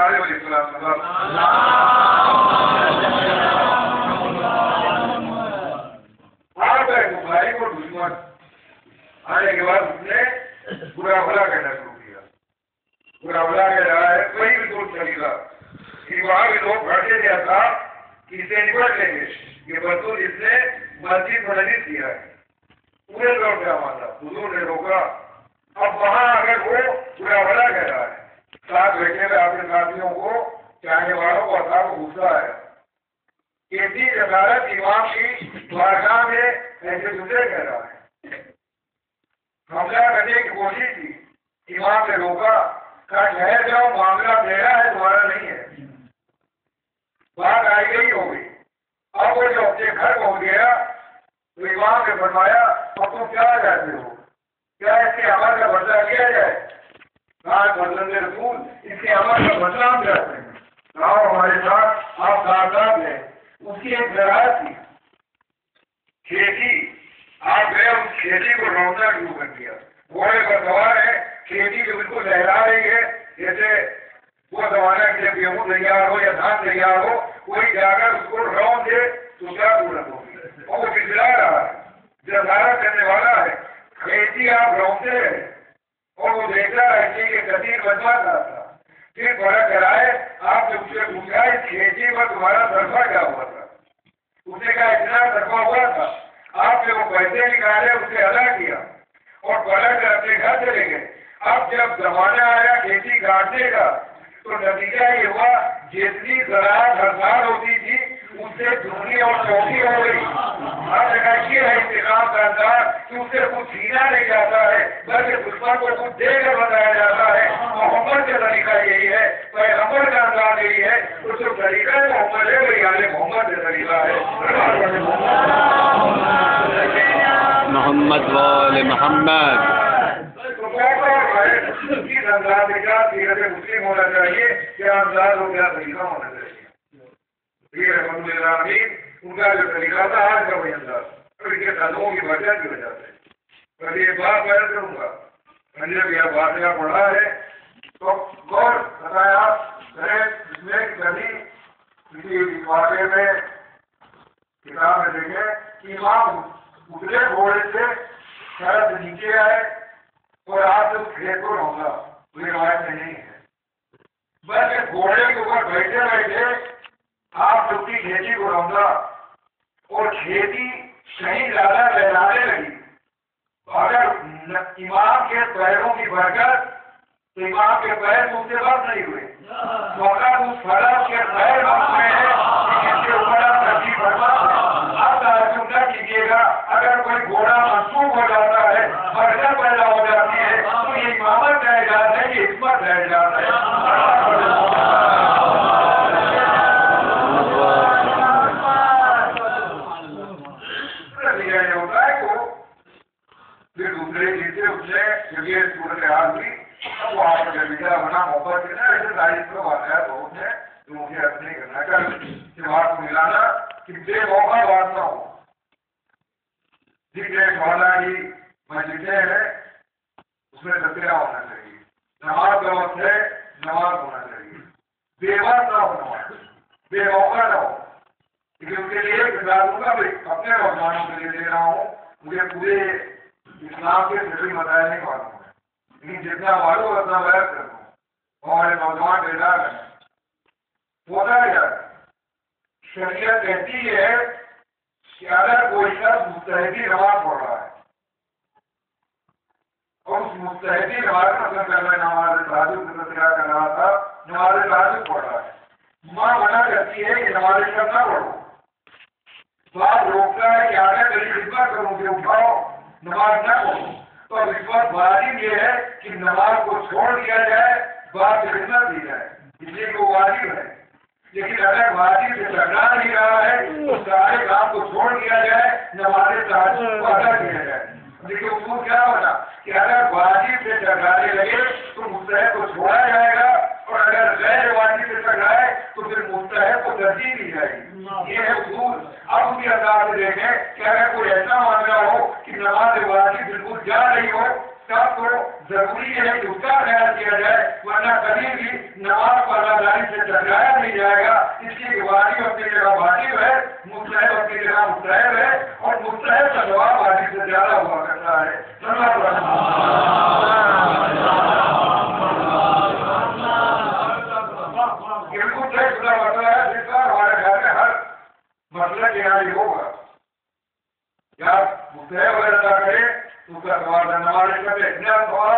علیہ وسلم آپ بخاری کو دشمن آنے کے بعد اس نے برا بھلا کہنا شروع کیا. برا بھلا کہہ رہا ہے کوئی بھی دور چلے گا وہاں بھی لوگ بھرتے دیا تھا کہ اسے نپٹ لیں گے. یہ بدو جس نے مسجد منعقد کیا ہے پورے طور سے ہمارا حضور نے روکا. اب وہاں اگر وہ برا بھلا کہہ رہا ہے ساتھ بیٹھے ہوئے اپنے ساتھیوں کو چاہنے والوں کو اصحاب کو غصہ ہے کہ اتنی جزارت امام کی بارگاہ میں ایسے دوسرے کہہ رہا ہے. حملہ کرنے کی کوشش کی امام نے روکا کہا ٹھہر جاؤ معاملہ میرا ہے تمہارا نہیں ہے. بات آئی گئی ہو گئی. اب وہ جو اپنے گھر پہنچ گیا تو امام نے فرمایا اب تم کیا چاہتے ہو کیا اس کے عمل کا بدلہ کیا جائے. بدلند رسول اس کے عمل کا بدلہ ہم چاہتے ہیں آؤ ہمارے ساتھ آپ ساتھ ہیں. اس کی ایک زراعت تھی کھیتی. آپ گئے اس کھیتی کو روکنا شروع کر دیا. گھوڑے پر سوار ہے کھیتی جو بالکل لہرا رہی ہے جیسے وہ زمانہ کہ جب گیہوں تیار ہو یا دھان تیار ہو کوئی جا کر اس کو رون دے تو کیا ضرورت ہوگی. اور وہ پھسلا رہا ہے جزارہ کرنے والا ہے. کھیتی آپ روکتے ہیں اور وہ دیکھتا ہے کہ کثیر بچوا رہا تھا. پھر بڑا کرائے آپ نے اس سے پوچھا اس کھیتی پر تمہارا صرفہ کیا ہوا تھا. اس نے کہا اتنا صرفہ ہوا تھا. آپ نے وہ پیسے نکالے اسے ادا کیا اور پلٹ کر اپنے گھر چلے گئے. اب جب زمانہ آیا کھیتی کاٹنے کا تو نتیجہ یہ ہوا جتنی زراعت ہر سال ہوتی تھی اس سے دگنی اور چوکی ہو گئی. آپ نے کہا یہ ہے انتقام کا انداز کہ اس سے کچھ چھینا نہیں جاتا ہے بلکہ دشمن کو کچھ دے کر بتایا جاتا ہے. محمد کا طریقہ یہی ہے پیغمبر کا انداز یہی ہے. تو جو طریقہ ہے محمد ہے وہی آل محمد کا طریقہ ہے. محمد وال محمد کس انداز کا سیرت مسلم ہونا چاہیے کیا انداز ہو کیا طریقہ ہونا چاہیے. یہ رحمت اللہ علیہ ان کا جو طریقہ تھا آج کا وہی انداز اور ان کے قدموں کی وجہ کی وجہ سے. پر یہ بات میں کروں گا میں نے جب یہ واقعہ پڑھا ہے تو غور بتایا کریں اس میں کبھی کسی واقعے میں کتاب میں دیکھیں کہ امام اترے گھوڑے سے سڑک سے نیچے آئے اور آپ اس کھیت کو رونگا. کوئی روایت میں نہیں ہے بلکہ گھوڑے کے اوپر بیٹھے بیٹھے آپ اس کی کھیتی کو رونگا اور کھیتی کہیں زیادہ لہرانے لگی. اگر امام کے پیروں کی برکت تو امام کے پیر اس سے بس نہیں ہوئے. فقط اس فرق کے پیر بس میں ہے جس کے اوپر آپ ترجیح فرما. آپ تعجب نہ کیجیے گا اگر کوئی گھوڑا منسوخ ہو جاتا ہے برکت پیدا ہو جاتی ہے تو یہ امامت کا اعجاز ہے یہ حکمت کا اعجاز ہے. پھر دوسرے چیز سے اس نے جب یہ صورت حال ہوئی اب وہ آپ کا بیٹا بنا محبت سے نا ایسے تاریخ کو واقعہ تو اس نے تو مجھے ارد نہیں کرنا کر بات کو ملانا کہ بے موقع بات نہ ہو. ذکر مولا کی مسجدیں ہیں اس میں تذکرہ ہونا چاہیے. نماز کا وقت ہے نماز ہونا چاہیے. بے وقت نہ ہو نماز بے موقع نہ ہو. لیکن اس کے لیے کتاب دوں گا اپنے رحمانوں کے لیے دے رہا ہوں. مجھے پورے اسلام کے فکری مسائل نہیں معلوم ہے لیکن جتنا معلوم اتنا بیان کر دوں. ہمارے نوجوان بیدار ہیں. ہوتا کیا شریعت کہتی ہے کہ اگر کوئی شخص مستحدی نماز پڑھ رہا ہے اور اس مستحدی نماز کا کر رہا ہے نماز تعجب کا تذکرہ کر رہا تھا نماز تعجب پڑھ رہا ہے. ماں منع کرتی ہے کہ نماز شب نہ پڑھو. بات روکتا ہے کہ آگے میری خدمت کروں کہ اٹھاؤ نماز نہ پڑھو. تو اب اس وقت واجب یہ ہے کہ نماز کو چھوڑ دیا جائے بات کی خدمت دی جائے اس لیے وہ واجب ہے. لیکن اگر واجب سے ٹکرا نہیں رہا ہے تو سارے کام کو چھوڑ دیا جائے نماز تعجب کو ادا کیا جائے. لیکن اصول کیا بنا کہ اگر واجب سے ٹکرانے لگے تو مستحب کو چھوڑا جائے گا اور اگر غیر واجب سے ٹکرائے تو پھر مستحب کو ترجیح دی جائے گی. یہ ہے اصول. اب اس کے انداز سے دیکھیں کہ اگر کوئی ایسا معاملہ ہو کہ نماز واجب بالکل جا رہی ہو تب تو ضروری ہے کہ اس کا خیال کیا جائے، ورنہ کبھی بھی نماز کو اللہ تعالی سے ٹکرایا نہیں جائے گا۔ اس کی واجب اپنی جگہ واجب ہے، مستحب اپنی جگہ مستحب ہے، اور مستحب کا جواب واجب سے زیادہ ہوا کرتا ہے۔ بالکل طے شدہ مسئلہ ہے جس کا ہمارے گھر میں ہر مسئلہ کے یہاں یہ ہوگا، یا مستحب ادا کرے تو اس کا سوال نماز کا اتنا سوال